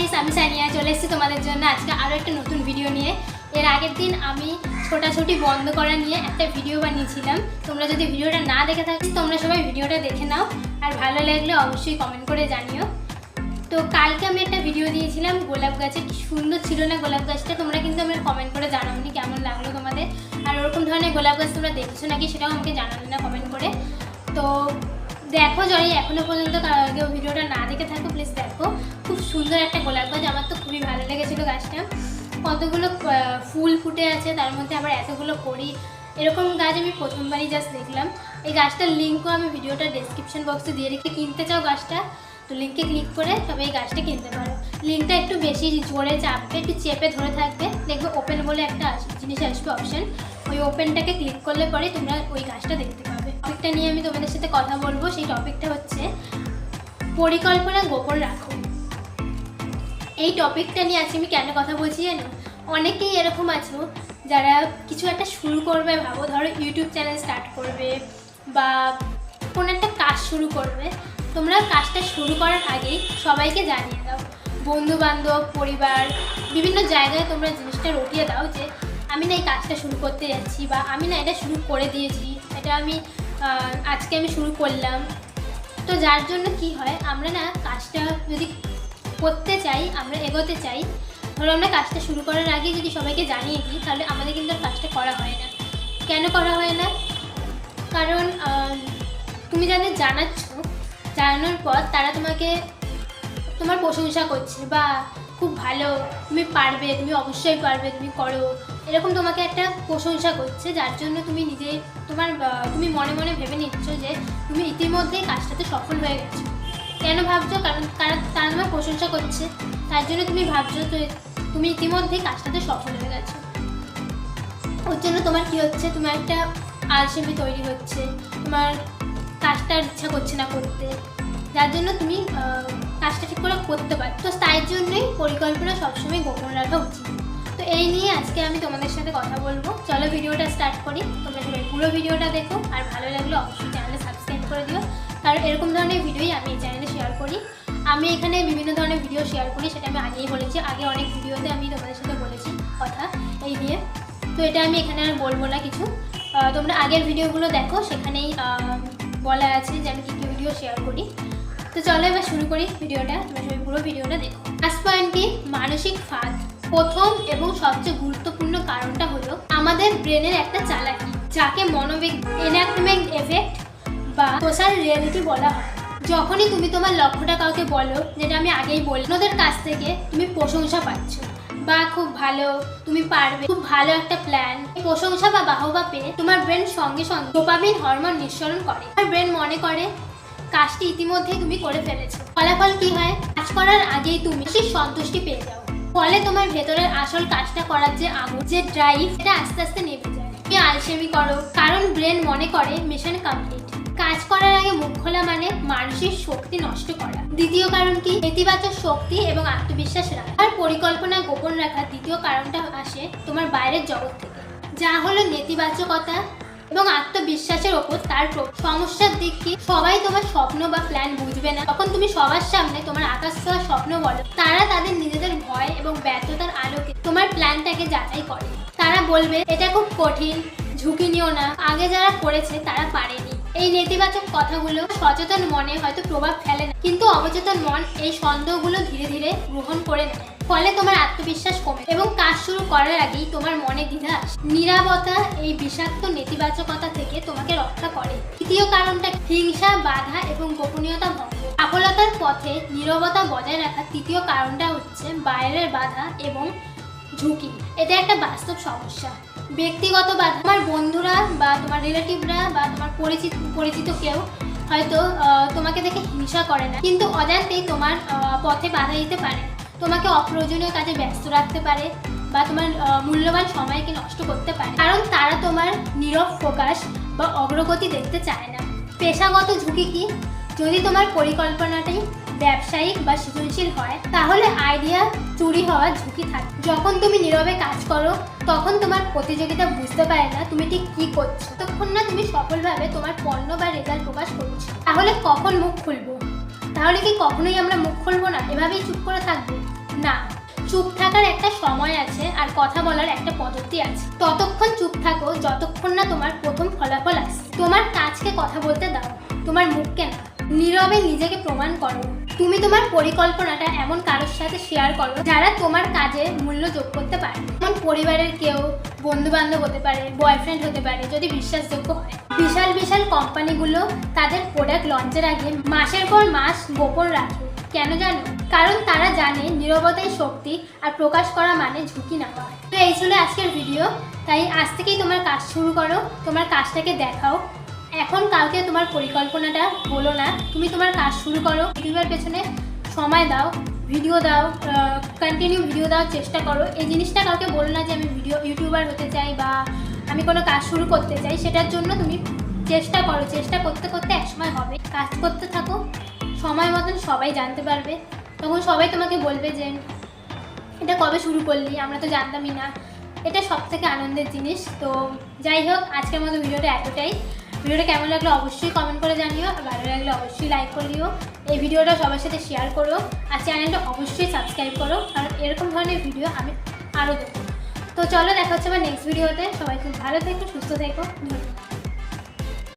Guys, আমি সানিয়া চলে এসেছি তোমাদের জন্য আজকে আরও একটা নতুন ভিডিও নিয়ে। এর আগের দিন আমি ছোটাছুটি বন্ধ করা নিয়ে একটা ভিডিও বানিয়েছিলাম। তোমরা যদি ভিডিওটা না দেখে থাকো তোমরা সবাই ভিডিওটা দেখে নাও, আর ভালো লাগলে অবশ্যই কমেন্ট করে জানিও। তো কালকে আমি একটা ভিডিও দিয়েছিলাম গোলাপ গাছে, কি সুন্দর ছিল না গোলাপ গাছটা। তোমরা কিন্তু আমার কমেন্ট করে জানাওনি কেমন লাগলো তোমাদের, আর ওরকম ধরনের গোলাপ গাছ তোমরা দেখেছো নাকি সেটাও আমাকে জানালে না কমেন্ট করে। তো দেখো, যদি এখনো পর্যন্ত কেউ ভিডিওটা না দেখে থাকো প্লিজ দেখো। খুব সুন্দর একটা গোলাপ গাছ, আমার তো খুবই ভালো লেগেছিলো গাছটা। কতগুলো ফুল ফুটে আছে, তার মধ্যে আবার এতগুলো কড়ি, এরকম গাছ আমি প্রথমবারই জাস্ট দেখলাম। এই গাছটার লিঙ্কও আমি ভিডিওটা ডেসক্রিপশন বক্সে দিয়ে রেখে, কিনতে চাও গাছটা তো লিঙ্কে ক্লিক করে তবে এই গাছটা কিনতে পারো। লিঙ্কটা একটু বেশি জোরে চাপবে, একটু চেপে ধরে থাকবে, দেখবে ওপেন বলে একটা জিনিস আসবে অপশন, ওই ওপেনটাকে ক্লিক করলে পরে তোমরা ওই গাছটা দেখতে পাবে। টপিকটা নিয়ে আমি তোমাদের সাথে কথা বলবো, সেই টপিকটা হচ্ছে পরিকল্পনা গোপন রাখো। এই টপিকটা নিয়ে আজকে আমি কেন কথা বলছি জানো, অনেকেই এরকম আছো যারা কিছু একটা শুরু করবে, ভাবো ধরো ইউটিউব চ্যানেল স্টার্ট করবে বা কোনো একটা কাজ শুরু করবে। তোমরা কাজটা শুরু করার আগেই সবাইকে জানিয়ে দাও, বন্ধু বান্ধব, পরিবার, বিভিন্ন জায়গায় তোমরা জিনিসটা রটিয়ে দাও যে আমি না এই কাজটা শুরু করতে যাচ্ছি, বা আমি না এটা শুরু করে দিয়েছি, এটা আমি আজকে আমি শুরু করলাম। তো যার জন্য কি হয়, আমরা না কাজটা যদি করতে চাই, আমরা এগোতে চাই, ধরো আমরা কাজটা শুরু করার আগে যদি সবাইকে জানিয়ে দিই তাহলে আমাদের কিন্তু আর কাজটা করা হয় না। কেন করা হয় না? কারণ তুমি যাদের জানানোর পর তারা তোমাকে তোমার প্রশংসা করছে, বা খুব ভালো, তুমি পারবে, তুমি অবশ্যই পারবে, তুমি করো, এরকম তোমাকে একটা প্রশংসা করছে। যার জন্য তুমি তুমি মনে মনে ভেবে নিচ্ছ যে তুমি ইতিমধ্যেই কাজটাতে সফল হয়ে গেছো। কেন ভাবছো? কারণ তারা তোমার প্রশংসা করছে, তার জন্য তুমি ভাবছো তো তুমি ইতিমধ্যেই কাজটাতে সফল হয়ে গেছো। ওর জন্য তোমার কি হচ্ছে, তোমার একটা আলসেমি তৈরি হচ্ছে, তোমার কাজটার ইচ্ছা করছে না করতে, যার জন্য তুমি কাজটা ঠিক করে করতে পারো। তো তাই জন্যই পরিকল্পনা সবসময় গোপন রাখা উচিত। তো এই নিয়ে আজকে আমি তোমাদের সাথে কথা বলবো। চলো ভিডিওটা স্টার্ট করি। তোমরা সবাই পুরো ভিডিওটা দেখো, আর ভালো লাগলে অবশ্যই চ্যানেলে সাবস্ক্রাইব করে দিও, কারণ এরকম ধরনের ভিডিওই আমি এই চ্যানেলে শেয়ার করি। আমি এখানে বিভিন্ন ধরনের ভিডিও শেয়ার করি, সেটা আমি আগেই বলেছি, আগে অনেক ভিডিওতে আমি তোমাদের সাথে বলেছি কথা এই নিয়ে। তো এটা আমি এখানে আর বলবো না কিছু, তোমরা আগের ভিডিওগুলো দেখো, সেখানেই বলা আছে যে আমি কী কী ভিডিও শেয়ার করি। তো চলো এবার শুরু করি ভিডিওটা, তোমরা সবাই পুরো ভিডিওটা দেখো। ফার্স্ট পয়েন্টটি মানসিক ফাঁদ। প্রথম এবং সবচেয়ে গুরুত্বপূর্ণ কারণটা হলো আমাদের ব্রেনের একটা চালাকি, যাকে এনাক্টমেন্ট এফেক্ট বা সোশ্যাল রিয়েলিটি বলা হয়। যখনই তুমি তোমার লক্ষ্যটা কাউকে বলো, যেটা আমি আগেই বলি, ওদের কাছ থেকে তুমি প্রশংসা পাচ্ছ, বা খুব ভালো, তুমি পারবে, খুব ভালো একটা প্ল্যান, প্রশংসা বা বাহবা পেয়ে তোমার ব্রেন সঙ্গে সঙ্গে ডোপামিন হরমোন নিঃসরণ করে। তোমার ব্রেন মনে করে কাজটি ইতিমধ্যেই তুমি করে ফেলেছো। ফলাফল কি হয়? কাজ করার আগেই তুমি সন্তুষ্টি পেয়ে যাও। ফলে তোমার ভেতরের আসল কাজটা করার যে আগুন, যে ড্রাইভ, এটা আস্তে আস্তে নেমে যায়। তুমি আলসেমি করো, কারণ ব্রেন মনে করে মিশন কমপ্লিট। কাজ করার আগে মুখ খোলা মানে মানসিক শক্তি নষ্ট করা। দ্বিতীয় কারণ কি? নেতিবাচক শক্তি এবং আত্মবিশ্বাস রাখা। আর পরিকল্পনা গোপন রাখার দ্বিতীয় কারণটা আসে তোমার বাইরের জগৎ থেকে, যা হলো নেতিবাচকতা এবং আত্মবিশ্বাসের ওপর তার সমস্যার দিক কি? সবাই তোমার স্বপ্ন বা প্ল্যান বুঝবে না। তখন তুমি সবার সামনে তোমার আকাশ ছোঁয়া স্বপ্ন বলো, তারা তাদের নিজেদের ভয় এবং ব্যর্থতার আলোকে তোমার প্ল্যানটাকে যাচাই করে। তারা বলবে এটা খুব কঠিন, ঝুঁকি নিও না, আগে যারা করেছে তারা পারেনি। এই নেতিবাচক কথাগুলো সচেতন মনে হয়তো প্রভাব ফেলে না, কিন্তু অবচেতন মন এই সন্দেহগুলো ধীরে ধীরে গ্রহণ করে নেয়। ফলে তোমার আত্মবিশ্বাস কমে এবং কাজ শুরু করার আগেই তোমার মনে দ্বিধা আসে। নীরবতা এই বিষাক্ত নেতিবাচকতা থেকে তোমাকে রক্ষা করে। তৃতীয় কারণটা হিংসা, বাধা এবং গোপনীয়তা ভঙ্গ। সফলতার পথে নীরবতা বজায় রাখার তৃতীয় কারণটা হচ্ছে বাইরের বাধা এবং ঝুঁকি। এটা একটা বাস্তব সমস্যা। ব্যক্তিগত বাধা, তোমার বন্ধুরা বা তোমার রিলেটিভরা বা তোমার পরিচিত কেউ হয়তো তোমাকে দেখে হিংসা করে না, কিন্তু অজান্তেই তোমার পথে বাধা দিতে পারে, তোমাকে অপ্রয়োজনীয় কাজে ব্যস্ত রাখতে পারে, বা তোমার মূল্যবান সময়কে নষ্ট করতে পারে, কারণ তারা তোমার নীরব ফোকাস বা অগ্রগতি দেখতে চায় না। পেশাগত ঝুঁকি কি? যদি তোমার পরিকল্পনাটাই ব্যবসায়িক বা সৃজনশীল হয়, তাহলে আইডিয়া চুরি হওয়ার ঝুঁকি থাকে। যখন তুমি নীরবে কাজ করো তখন তোমার প্রতিযোগিতা বুঝতে পারে না তুমি ঠিক কী করছো, তখন না তুমি সফলভাবে তোমার পণ্য বা রেজাল্ট প্রকাশ করছো। তাহলে কখন মুখ খুলবো? তাহলে কি কখনোই আমরা মুখ খুলবো না, এভাবেই চুপ করে থাকবো? না, চুপ থাকার একটা সময় আছে আর কথা বলার একটা পদ্ধতি আছে। ততক্ষণ চুপ থাকো যতক্ষণ না তোমার প্রথম ফলাফল আসে। তোমার কাজকে কথা বলতে দাও, তোমার মুখকে না। নীরবে নিজেকে প্রমাণ করো। তুমি তোমার পরিকল্পনাটা এমন কারোর সাথে শেয়ার করো যারা তোমার কাজে মূল্য যোগ করতে পারে। যেমন পরিবারের কেউ, বন্ধু বান্ধব হতে পারে, বয়ফ্রেন্ড হতে পারে, যদি বিশ্বাসযোগ্য হয়। বিশাল বিশাল কোম্পানিগুলো তাদের প্রোডাক্ট লঞ্চের আগে মাসের পর মাস গোপন রাখে। কেন জানো? কারণ তারা জানে নীরবতাই শক্তি, আর প্রকাশ করা মানে ঝুঁকি না পাওয়া। তো এই ছিল আজকের ভিডিও। তাই আজ থেকেই তোমার কাজ শুরু করো, তোমার কাজটাকে দেখাও। এখন কাউকে তোমার পরিকল্পনাটা বলো না, তুমি তোমার কাজ শুরু করো। ইউটিউবের পেছনে সময় দাও, ভিডিও দাও, কন্টিনিউ ভিডিও দেওয়ার চেষ্টা করো। এই জিনিসটা কাউকে বলো না যে আমি ইউটিউবার হতে চাই বা আমি কোনো কাজ শুরু করতে চাই। সেটার জন্য তুমি চেষ্টা করো, চেষ্টা করতে করতে একসময় হবে। কাজ করতে থাকো, সময় মতন সবাই জানতে পারবে। তখন সবাই তোমাকে বলবে যে এটা কবে শুরু করলি, আমরা তো জানতামই না। এটা সব থেকে আনন্দের জিনিস। তো যাই হোক, আজকের মতো ভিডিওটা এতটাই। ভিডিওটা কেমন লাগলো অবশ্যই কমেন্ট করে জানিও, আর ভালো লাগলে অবশ্যই লাইক করে দিও। এই ভিডিওটা সবার সাথে শেয়ার করো, আর চ্যানেলটা অবশ্যই সাবস্ক্রাইব করো, কারণ এরকম ধরনের ভিডিও আমি আরও দেবো। তো চলো, দেখা হচ্ছে আবার নেক্সট ভিডিওতে। সবাই খুব ভালো থেকো, সুস্থ থেকো, ধন্যবাদ।